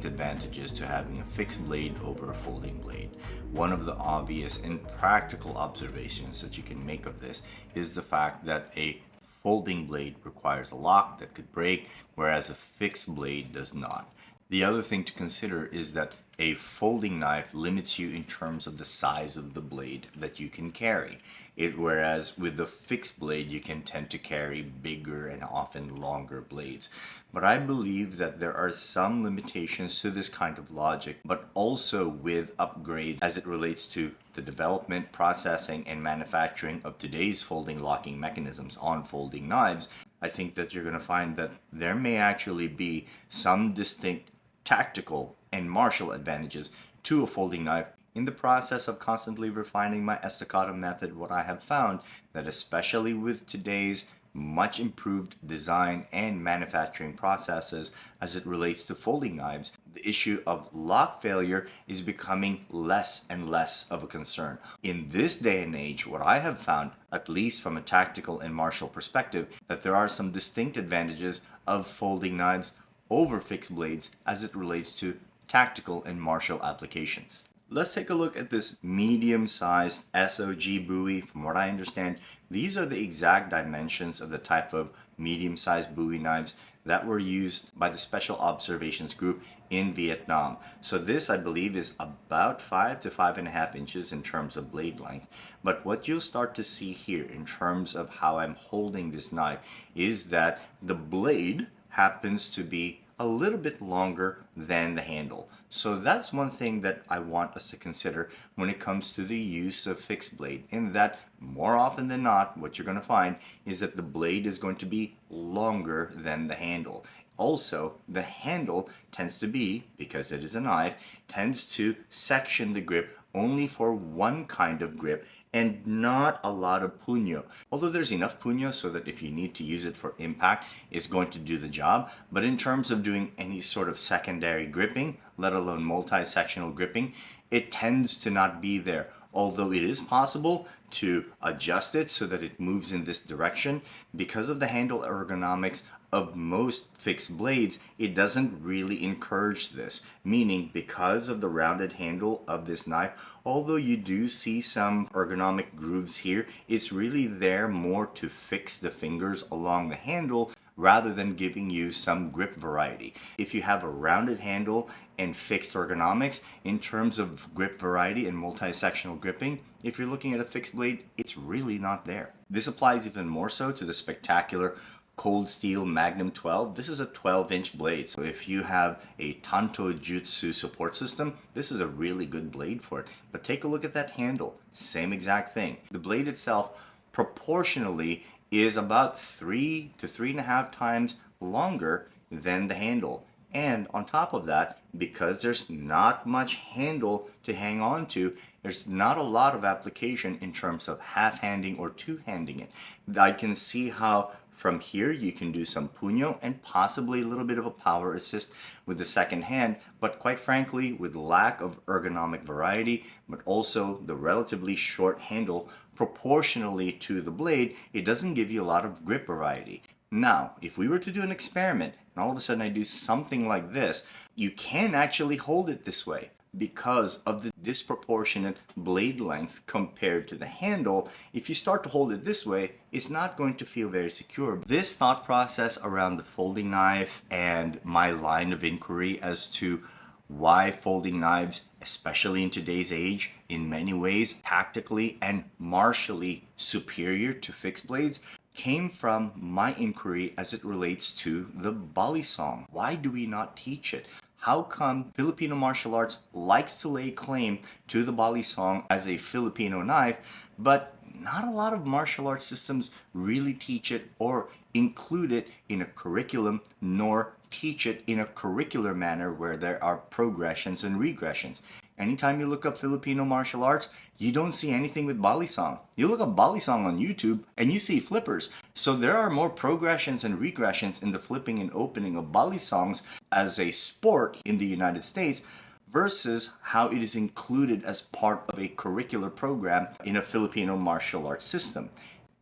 distinct advantages to having a fixed blade over a folding blade. One of the obvious and practical observations that you can make of this is the fact that a folding blade requires a lock that could break, whereas a fixed blade does not. The other thing to consider is that a folding knife limits you in terms of the size of the blade that you can carry. Whereas with the fixed blade, you can tend to carry bigger and often longer blades. But I believe that there are some limitations to this kind of logic, but also with upgrades as it relates to the development, processing, and manufacturing of today's folding locking mechanisms on folding knives. I think that you're going to find that there may actually be some distinct tactical and martial advantages to a folding knife. In the process of constantly refining my estacado method, what I have found that especially with today's much improved design and manufacturing processes as it relates to folding knives, the issue of lock failure is becoming less and less of a concern. In this day and age, what I have found, at least from a tactical and martial perspective, that there are some distinct advantages of folding knives over fixed blades as it relates to tactical and martial applications. Let's take a look at this medium-sized SOG buoy. From what I understand, these are the exact dimensions of the type of medium-sized buoy knives that were used by the Special Observations Group in Vietnam. So this, I believe, is about 5 to 5.5 inches in terms of blade length. But what you'll start to see here in terms of how I'm holding this knife is that the blade happens to be a little bit longer than the handle. So that's one thing that I want us to consider when it comes to the use of fixed blade, in that more often than not, what you're going to find is that the blade is going to be longer than the handle. Also, the handle tends to be, because it is a knife, tends to section the grip only for one kind of grip and not a lot of puño. Although there's enough puño so that if you need to use it for impact, it's going to do the job. But in terms of doing any sort of secondary gripping, let alone multi-sectional gripping, it tends to not be there. Although it is possible to adjust it so that it moves in this direction, because of the handle ergonomics of most fixed blades, it doesn't really encourage this. Meaning, because of the rounded handle of this knife, although you do see some ergonomic grooves here, it's really there more to fix the fingers along the handle rather than giving you some grip variety. If you have a rounded handle and fixed ergonomics, in terms of grip variety and multi-sectional gripping, if you're looking at a fixed blade, it's really not there. This applies even more so to the spectacular Cold Steel Magnum 12. This is a 12-inch blade, so if you have a Tanto Jutsu support system, this is a really good blade for it. But take a look at that handle, same exact thing. The blade itself proportionally is about 3 to 3.5 times longer than the handle. And on top of that, because there's not much handle to hang on to, there's not a lot of application in terms of half-handing or two-handing it. I can see how from here you can do some puño and possibly a little bit of a power assist with the second hand, but quite frankly, with lack of ergonomic variety, but also the relatively short handle proportionally to the blade, it doesn't give you a lot of grip variety. Now, if we were to do an experiment and all of a sudden I do something like this, you can actually hold it this way. Because of the disproportionate blade length compared to the handle, if you start to hold it this way, it's not going to feel very secure. This thought process around the folding knife and my line of inquiry as to why folding knives, especially in today's age, in many ways tactically and martially superior to fixed blades, came from my inquiry as it relates to the Balisong. Why do we not teach it? How come Filipino martial arts likes to lay claim to the Balisong as a Filipino knife, but not a lot of martial arts systems really teach it or include it in a curriculum, nor teach it in a curricular manner where there are progressions and regressions. Anytime you look up Filipino martial arts, you don't see anything with Balisong. You look up Balisong on YouTube and you see flippers. So there are more progressions and regressions in the flipping and opening of Balisongs as a sport in the United States versus how it is included as part of a curricular program in a Filipino martial arts system.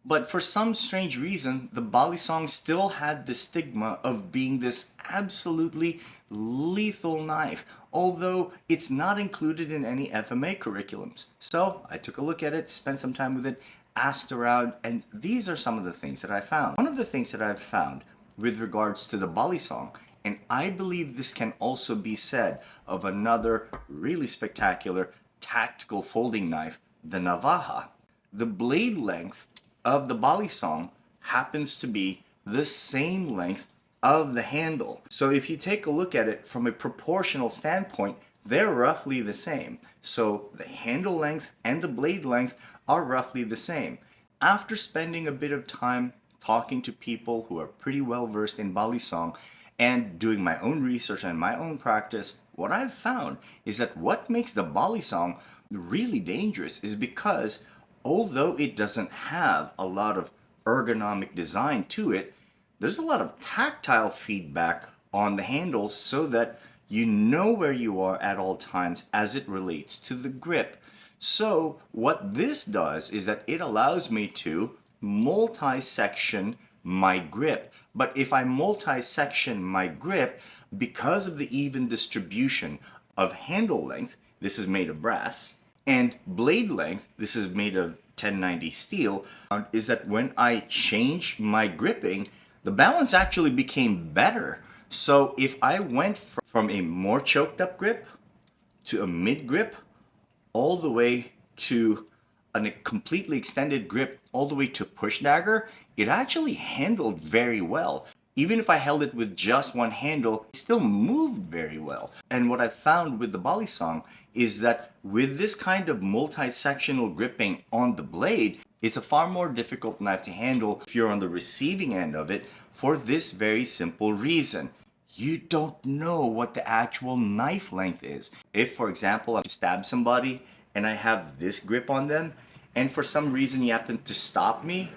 But for some strange reason, the Balisong still had the stigma of being this absolutely lethal knife, although it's not included in any FMA curriculums. So I took a look at it, spent some time with it, asked around, and these are some of the things that I found. One of the things that I've found with regards to the Balisong, and I believe this can also be said of another really spectacular tactical folding knife, the Navaja. The blade length of the Balisong happens to be the same length of the handle. So if you take a look at it from a proportional standpoint, they're roughly the same. So the handle length and the blade length are roughly the same. After spending a bit of time talking to people who are pretty well versed in Balisong and doing my own research and my own practice, what I've found is that what makes the Balisong really dangerous is because although it doesn't have a lot of ergonomic design to it, there's a lot of tactile feedback on the handles so that you know where you are at all times as it relates to the grip. So what this does is that it allows me to multi-section my grip. But if I multi-section my grip, because of the even distribution of handle length, this is made of brass, and blade length, this is made of 1090 steel, is that when I change my gripping, the balance actually became better. So if I went from a more choked up grip to a mid grip, all the way to a completely extended grip, all the way to push dagger, it actually handled very well. Even if I held it with just one handle, it still moved very well. And what I found with the Balisong is that with this kind of multi-sectional gripping on the blade, it's a far more difficult knife to handle if you're on the receiving end of it for this very simple reason. You don't know what the actual knife length is. If, for example, I stab somebody and I have this grip on them, and for some reason you happen to stop me,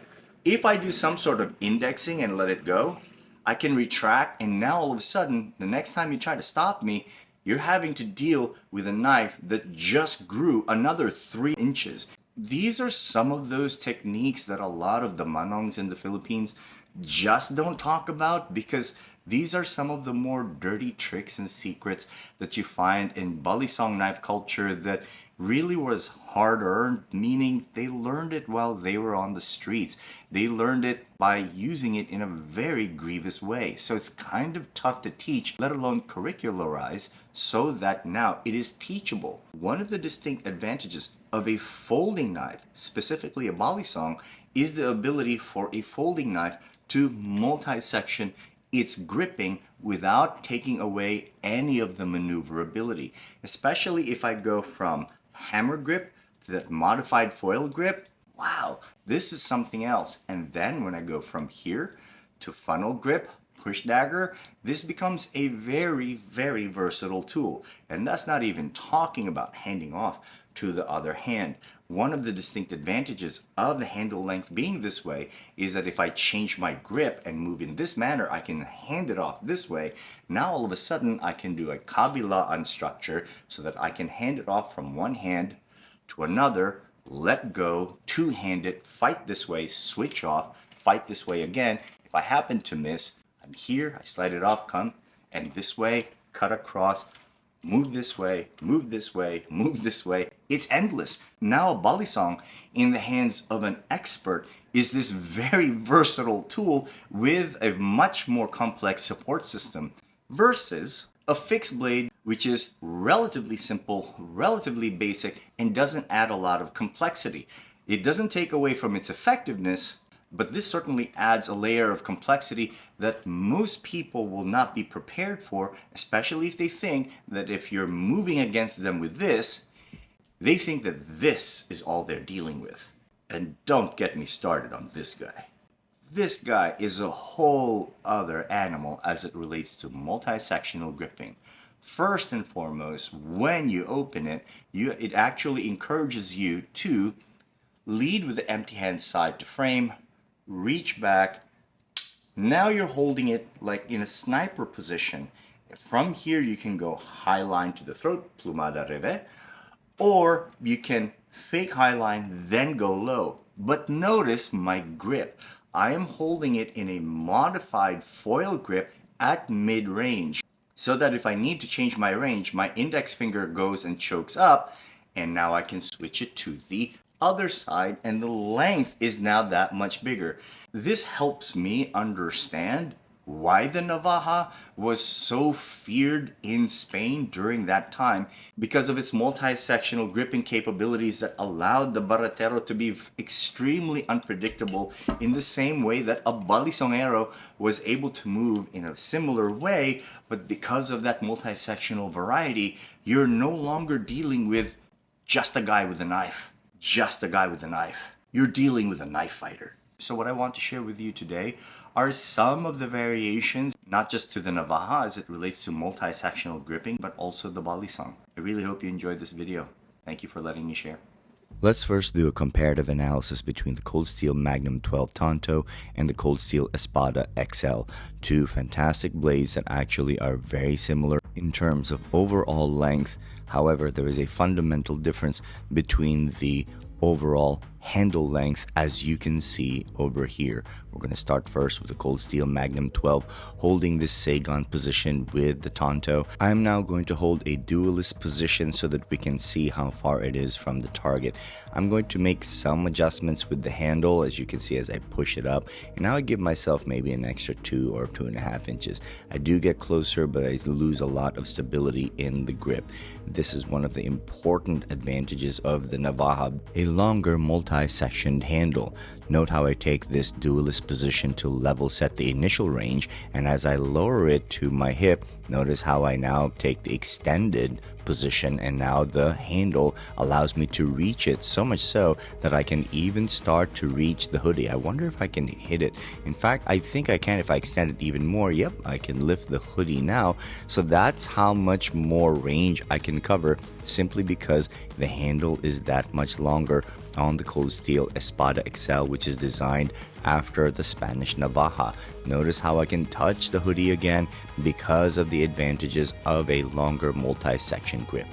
if I do some sort of indexing and let it go, I can retract, and now all of a sudden, the next time you try to stop me, you're having to deal with a knife that just grew another 3 inches. These are some of those techniques that a lot of the manongs in the Philippines just don't talk about, because these are some of the more dirty tricks and secrets that you find in Balisong knife culture that really was hard earned, meaning they learned it while they were on the streets. They learned it by using it in a very grievous way. So it's kind of tough to teach, let alone curricularize, so that now it is teachable. One of the distinct advantages of a folding knife, specifically a Balisong, is the ability for a folding knife to multi-section its gripping without taking away any of the maneuverability. Especially if I go from hammer grip to that modified foil grip, wow, this is something else. And then when I go from here to funnel grip, push dagger, this becomes a very, very versatile tool. And that's not even talking about handing off to the other hand. One of the distinct advantages of the handle length being this way is that if I change my grip and move in this manner, I can hand it off this way. Now all of a sudden I can do a Kabilaan structure so that I can hand it off from one hand to another, let go, two-hand it, fight this way, switch off, fight this way again. If I happen to miss, I'm here, I slide it off, come, and this way, cut across, move this way, move this way, move this way. It's endless. Now a Balisong in the hands of an expert is this very versatile tool with a much more complex support system versus a fixed blade, which is relatively simple, relatively basic, and doesn't add a lot of complexity. It doesn't take away from its effectiveness, but this certainly adds a layer of complexity that most people will not be prepared for, especially if they think that if you're moving against them with this, they think that this is all they're dealing with. And don't get me started on this guy. This guy is a whole other animal as it relates to multi-sectional gripping. First and foremost, when you open it, it actually encourages you to lead with the empty hand side to frame, reach back. Now you're holding it like in a sniper position. From here you can go high line to the throat, plumada reve, or you can fake high line, then go low. But notice my grip. I am holding it in a modified foil grip at mid-range, so that if I need to change my range, my index finger goes and chokes up, and now I can switch it to the other side, and the length is now that much bigger. This helps me understand why the Navaja was so feared in Spain during that time, because of its multi-sectional gripping capabilities that allowed the baratero to be extremely unpredictable, in the same way that a balisongero was able to move in a similar way. But because of that multi-sectional variety, you're no longer dealing with just a guy with a knife. Just a guy with a knife. You're dealing with a knife fighter. So what I want to share with you today are some of the variations, not just to the Navaja as it relates to multi-sectional gripping, but also the Balisong. I really hope you enjoyed this video. Thank you for letting me share. Let's first do a comparative analysis between the Cold Steel Magnum 12 Tanto and the Cold Steel Espada XL, two fantastic blades that actually are very similar in terms of overall length. However, there is a fundamental difference between the overall handle length, as you can see over here. We're going to start first with the Cold Steel Magnum 12, holding this Saigon position with the Tanto. I'm now going to hold a dualist position so that we can see how far it is from the target. I'm going to make some adjustments with the handle, as you can see as I push it up, and now I give myself maybe an extra 2 or 2.5 inches. I do get closer, but I lose a lot of stability in the grip. This is one of the important advantages of the Navaja, a longer multi-sectioned handle. Note how I take this dualist position to level set the initial range, and as I lower it to my hip, notice how I now take the extended position, and now the handle allows me to reach it, so much so that I can even start to reach the hoodie. I wonder if I can hit it. In fact, I think I can if I extend it even more. Yep, I can lift the hoodie now. So that's how much more range I can cover, simply because the handle is that much longer on the Cold Steel Espada XL, which is designed after the Spanish Navaja. Notice how I can touch the hoodie again because of the advantages of a longer multi-section grip.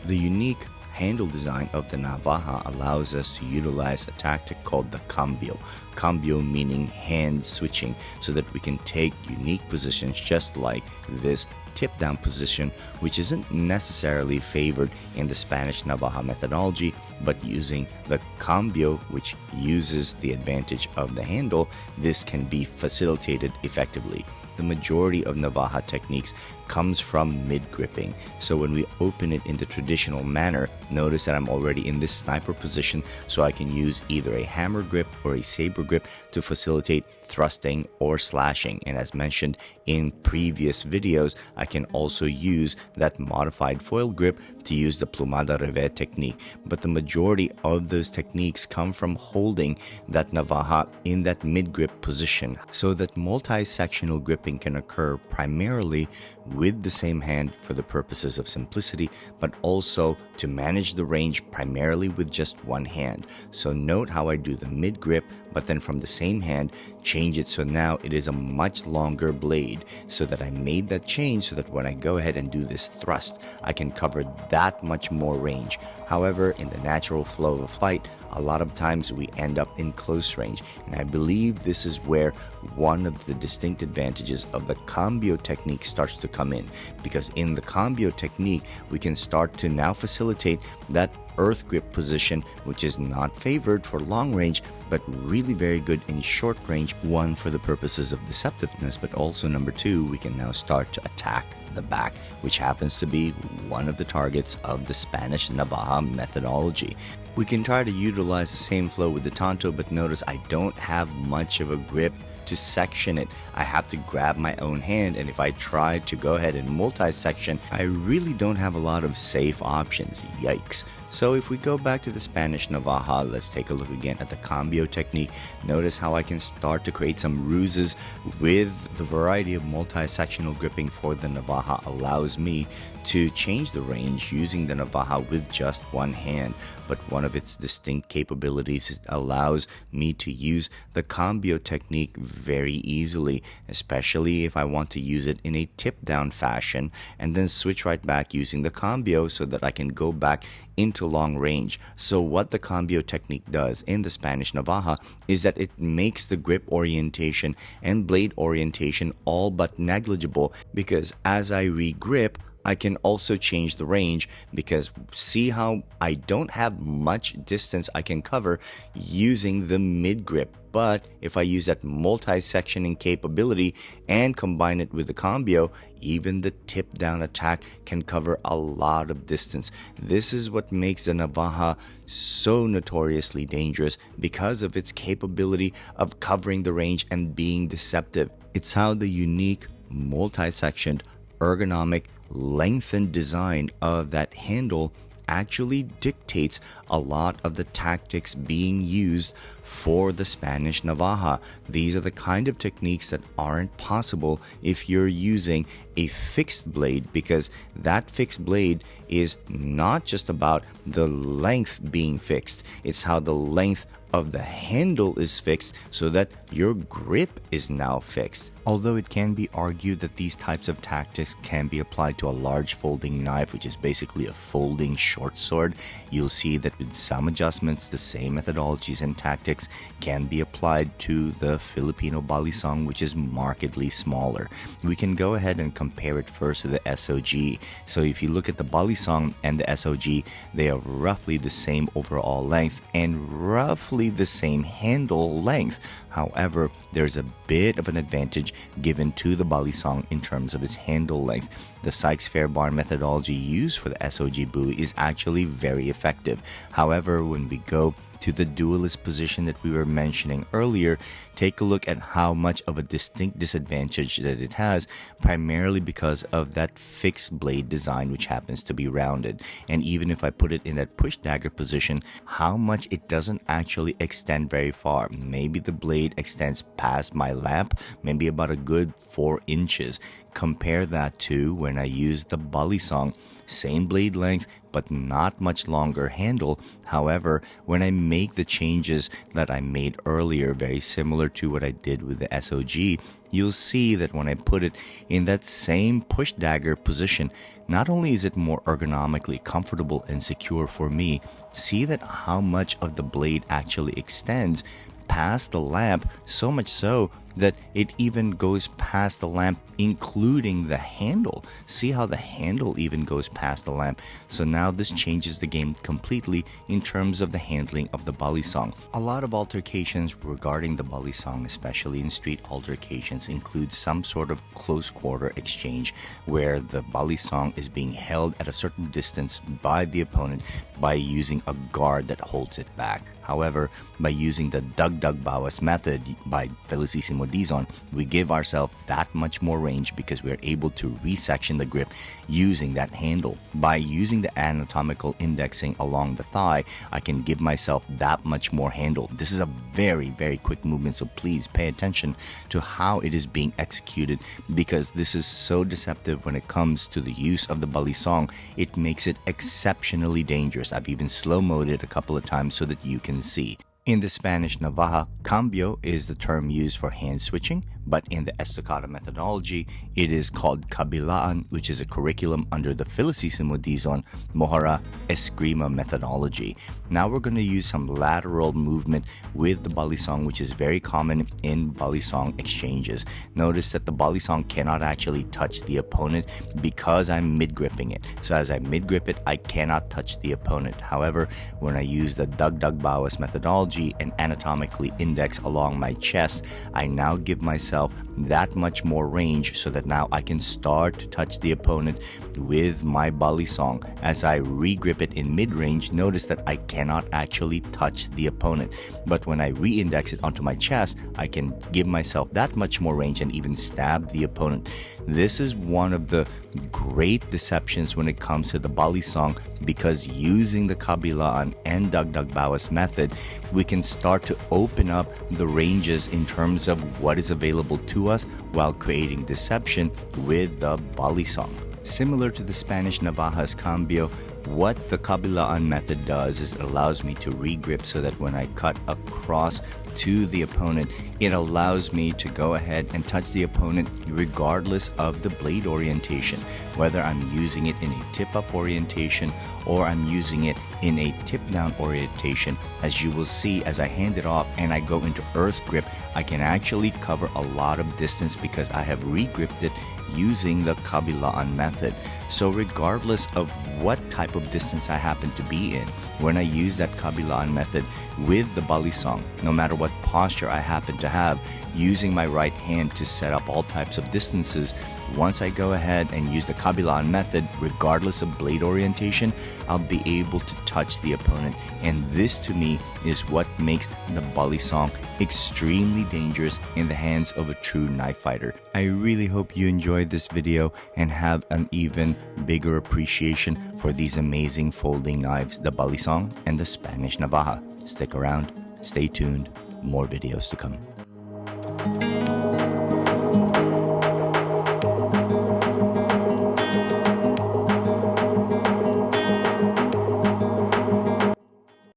The unique handle design of the Navaja allows us to utilize a tactic called the Cambio. Cambio meaning hand switching, so that we can take unique positions just like this tip down position, which isn't necessarily favored in the Spanish Navaja methodology, but using the Cambio, which uses the advantage of the handle, this can be facilitated effectively. The majority of Navaja techniques comes from mid-gripping. So when we open it in the traditional manner, notice that I'm already in this sniper position, so I can use either a hammer grip or a saber grip to facilitate thrusting or slashing. And as mentioned in previous videos, I can also use that modified foil grip to use the plumada revés technique. But the majority of those techniques come from holding that Navaja in that mid-grip position, so that multi-sectional gripping can occur primarily with the same hand for the purposes of simplicity, but also to manage the range primarily with just one hand. So note how I do the mid grip, but then from the same hand change it, so now it is a much longer blade, so that I made that change so that when I go ahead and do this thrust, I can cover that much more range. However, in the natural flow of a fight, a lot of times we end up in close range, and I believe this is where one of the distinct advantages of the Cambio technique starts to come in, because in the Cambio technique we can start to now facilitate that earth grip position, which is not favored for long range but really very good in short range. One, for the purposes of deceptiveness, but also number two, we can now start to attack the back, which happens to be one of the targets of the Spanish Navaja methodology. We can try to utilize the same flow with the Tanto, but notice I don't have much of a grip to section it. I have to grab my own hand, and if I try to go ahead and multi-section, I really don't have a lot of safe options. Yikes. So if we go back to the Spanish Navaja, let's take a look again at the Cambio technique. Notice how I can start to create some ruses with the variety of multi-sectional gripping for the Navaja allows me to change the range using the Navaja with just one hand. But one of its distinct capabilities is it allows me to use the Cambio technique very easily, especially if I want to use it in a tip down fashion, and then switch right back using the Cambio so that I can go back into long range. So what the Cambio technique does in the Spanish Navaja is that it makes the grip orientation and blade orientation all but negligible, because as I regrip, I can also change the range, because see how I don't have much distance I can cover using the mid grip. But if I use that multi-sectioning capability and combine it with the Cambio, even the tip down attack can cover a lot of distance. This is what makes the Navaja so notoriously dangerous, because of its capability of covering the range and being deceptive. It's how the unique multi-sectioned ergonomic lengthened design of that handle actually dictates a lot of the tactics being used for the Spanish Navaja. These are the kind of techniques that aren't possible if you're using a fixed blade, because that fixed blade is not just about the length being fixed, it's how the length of the handle is fixed so that your grip is now fixed. Although it can be argued that these types of tactics can be applied to a large folding knife, which is basically a folding short sword, you'll see that with some adjustments, the same methodologies and tactics can be applied to the Filipino Balisong, which is markedly smaller. We can go ahead and compare it first to the SOG. So if you look at the Balisong and the SOG, they are roughly the same overall length and roughly the same handle length. However, there's a bit of an advantage given to the Balisong in terms of its handle length. The Sykes-Fairbairn methodology used for the SOG buoy is actually very effective. However, when we go to the dualist position that we were mentioning earlier, take a look at how much of a distinct disadvantage that it has, primarily because of that fixed blade design, which happens to be rounded. And even if I put it in that push dagger position, how much it doesn't actually extend very far. Maybe the blade extends past my lamp, maybe about a good 4 inches. Compare that to when I use the Balisong. Same blade length, but not much longer handle. However, when I make the changes that I made earlier, very similar to what I did with the SOG, you'll see that when I put it in that same push dagger position, not only is it more ergonomically comfortable and secure for me, see that how much of the blade actually extends past the lamp, so much so that it even goes past the lamp, including the handle. See how the handle even goes past the lamp. So now this changes the game completely in terms of the handling of the Balisong. A lot of altercations regarding the Balisong, especially in street altercations, include some sort of close quarter exchange where the Balisong is being held at a certain distance by the opponent by using a guard that holds it back. However, by using the Dug Bawas method by Felicissimo Dizon, we give ourselves that much more range because we are able to resection the grip using that handle. By using the anatomical indexing along the thigh, I can give myself that much more handle. This is a very, very quick movement, so please pay attention to how it is being executed, because this is so deceptive when it comes to the use of the Balisong. It makes it exceptionally dangerous. I've even slow-moed it a couple of times so that you can see. In the Spanish Navaja, Cambio is the term used for hand switching, but in the estocada methodology, it is called Kabilaan, which is a curriculum under the Felicissimo Dizon Mohara Eskrima methodology. Now we're going to use some lateral movement with the Balisong, which is very common in Balisong exchanges. Notice that the Balisong cannot actually touch the opponent because I'm mid-gripping it. So as I mid-grip it, I cannot touch the opponent. However, when I use the Dug Bawas methodology and anatomically index along my chest, I now give myself that much more range so that now I can start to touch the opponent with my Balisong. As I regrip it in mid-range, notice that I cannot actually touch the opponent. But when I re-index it onto my chest, I can give myself that much more range and even stab the opponent. This is one of the great deceptions when it comes to the Balisong, because using the Kabilaan and Dug Bawas method, we can start to open up the ranges in terms of what is available to us while creating deception with the Balisong. Similar to the Spanish Navaja's Cambio, What the Kabilaan method does is it allows me to re-grip so that when I cut across to the opponent, it allows me to go ahead and touch the opponent regardless of the blade orientation, whether I'm using it in a tip-up orientation or I'm using it in a tip-down orientation. As you will see, as I hand it off and I go into earth grip, I can actually cover a lot of distance because I have re-gripped it using the Kabilaan method. So regardless of what type of distance I happen to be in, when I use that Kabilaan method with the Balisong, no matter what posture I happen to have, using my right hand to set up all types of distances, once I go ahead and use the Kabilaan method, regardless of blade orientation, I'll be able to touch the opponent. And this to me is what makes the Balisong extremely dangerous in the hands of a true knife fighter. I really hope you enjoyed this video and have an even bigger appreciation for these amazing folding knives, the Balisong and the Spanish Navaja. Stick around, stay tuned, more videos to come.